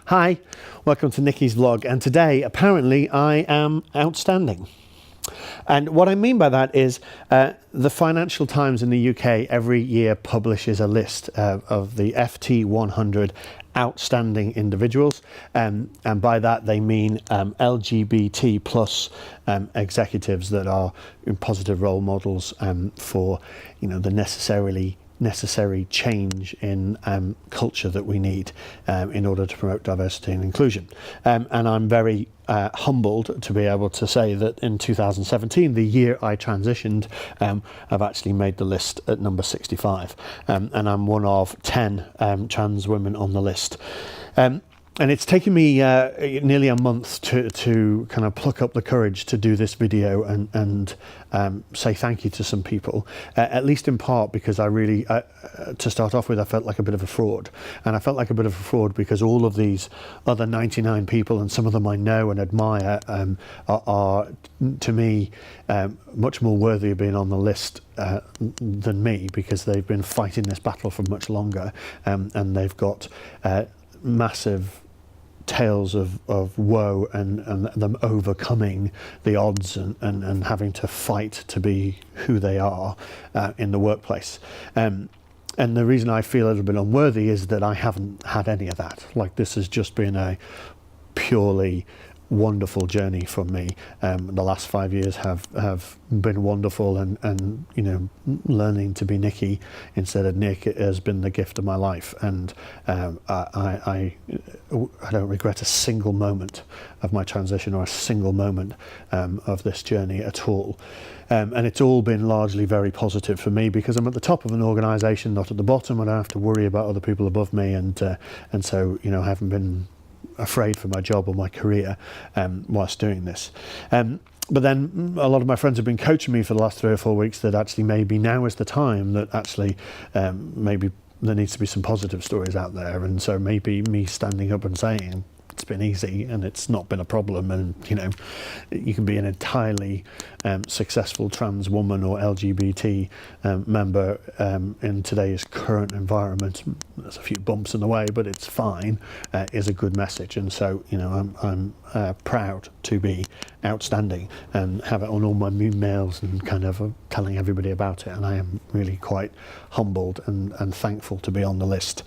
Hi, welcome to Nicky's vlog, and today apparently I am outstanding. And what I mean by that is the Financial Times in the UK every year publishes a list of the FT 100 outstanding individuals, and by that they mean LGBT plus executives that are positive role models for the necessary change in culture that we need in order to promote diversity and inclusion. And I'm very humbled to be able to say that in 2017, the year I transitioned, I've actually made the list at number 65, and I'm one of 10 trans women on the list. And it's taken me nearly a month to kind of pluck up the courage to do this video and say thank you to some people, at least in part because I really, to start off with, I felt like a bit of a fraud. And I felt like a bit of a fraud because all of these other 99 people, and some of them I know and admire, are to me much more worthy of being on the list than me, because they've been fighting this battle for much longer, and they've got massive tales of woe and them overcoming the odds and having to fight to be who they are in the workplace. And the reason I feel a little bit unworthy is that I haven't had any of that. Like, this has just been a purely wonderful journey for me. The last 5 years have been wonderful, and learning to be Nicky instead of Nick has been the gift of my life, and I don't regret a single moment of my transition or a single moment of this journey at all. And it's all been largely very positive for me because I'm at the top of an organisation, not at the bottom. I don't have to worry about other people above me, and so I haven't been afraid for my job or my career whilst doing this. But then a lot of my friends have been coaching me for the last 3 or 4 weeks that actually maybe now is the time that actually maybe there needs to be some positive stories out there. And so maybe me standing up and saying it's been easy and it's not been a problem, and you can be an entirely successful trans woman or LGBT member in today's current environment. There's a few bumps in the way, but it's fine, is a good message. And so I'm proud to be outstanding and have it on all my emails and kind of telling everybody about it, and I am really quite humbled and thankful to be on the list.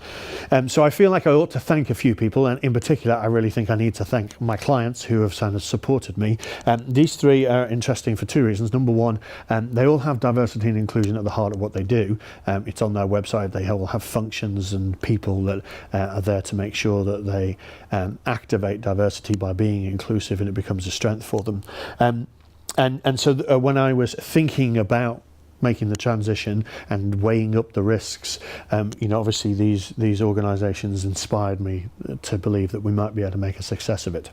So I feel like I ought to thank a few people, and in particular I really think I need to thank my clients who have kind of supported me. These 3 are interesting for 2 reasons. Number one, they all have diversity and inclusion at the heart of what they do. It's on their website. They all have functions and people that are there to make sure that they activate diversity by being inclusive, and it becomes a strength for them. And so when I was thinking about making the transition and weighing up the risks, obviously these organisations inspired me to believe that we might be able to make a success of it.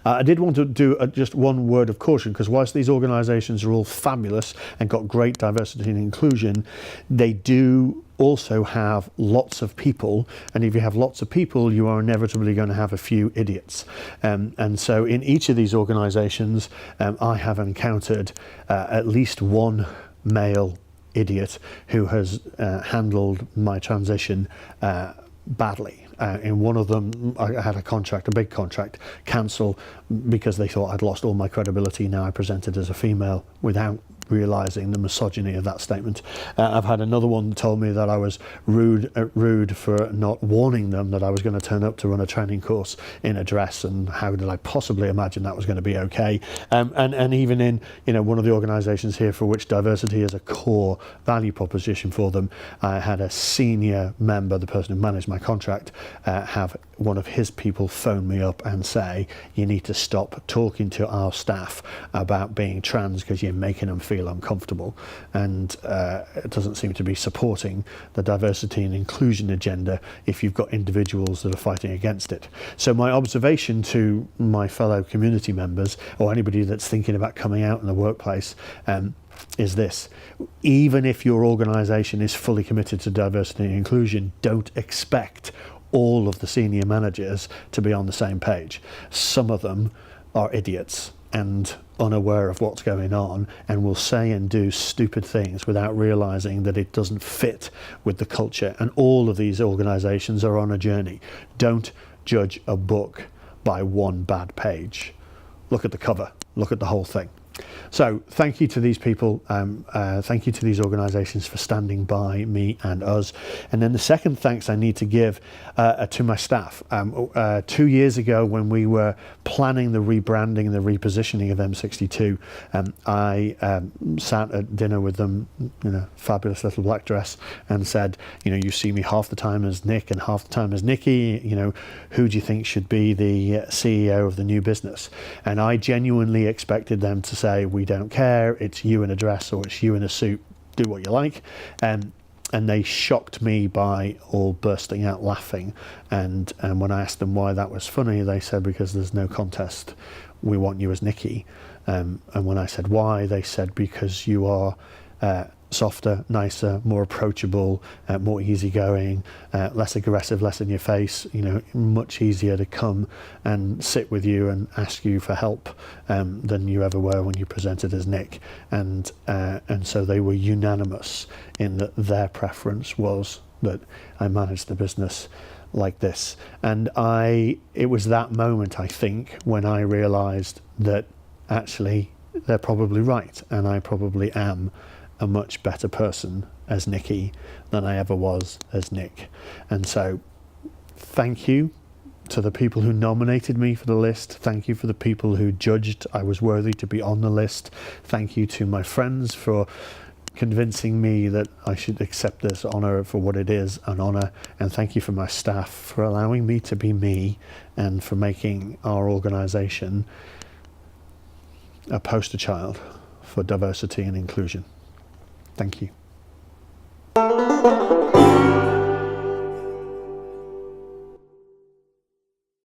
I did want to do just one word of caution, because whilst these organisations are all fabulous and got great diversity and inclusion, they do also have lots of people, and if you have lots of people, you are inevitably going to have a few idiots. And so in each of these organisations, I have encountered at least one male idiot who has handled my transition badly. In one of them, I had a big contract, cancel because they thought I'd lost all my credibility. Now I presented as a female without realising the misogyny of that statement. I've had another one that told me that I was rude for not warning them that I was going to turn up to run a training course in a dress, and how did I possibly imagine that was going to be okay. And even in one of the organisations here for which diversity is a core value proposition for them, I had a senior member, the person who managed my contract, have one of his people phone me up and say, you need to stop talking to our staff about being trans because you're making them feel uncomfortable, and it doesn't seem to be supporting the diversity and inclusion agenda if you've got individuals that are fighting against it. So my observation to my fellow community members, or anybody that's thinking about coming out in the workplace, is this: even if your organisation is fully committed to diversity and inclusion, don't expect all of the senior managers to be on the same page. Some of them are idiots and unaware of what's going on, and will say and do stupid things without realising that it doesn't fit with the culture. And all of these organisations are on a journey. Don't judge a book by one bad page. Look at the cover, look at the whole thing. So thank you to these people, thank you to these organisations for standing by me and us. And then the second thanks I need to give to my staff. 2 years ago, when we were planning the rebranding and the repositioning of M62, I sat at dinner with them in a fabulous little black dress and said, you know, you see me half the time as Nick and half the time as Nikki, you know, who do you think should be the CEO of the new business? And I genuinely expected them to say, we don't care, it's you in a dress or it's you in a suit, do what you like. And they shocked me by all bursting out laughing. And when I asked them why that was funny, they said, because there's no contest, we want you as Nikki. And when I said why, they said, because you are softer, nicer, more approachable, more easygoing, less aggressive, less in your face, you know, much easier to come and sit with you and ask you for help than you ever were when you presented as Nick. And so they were unanimous in that their preference was that I managed the business like this. And it was that moment, I think, when I realized that actually they're probably right, and I probably am a much better person as Nikki than I ever was as Nick. And so thank you to the people who nominated me for the list. Thank you for the people who judged I was worthy to be on the list. Thank you to my friends for convincing me that I should accept this honour for what it is, an honour. And thank you for my staff for allowing me to be me and for making our organisation a poster child for diversity and inclusion. Thank you.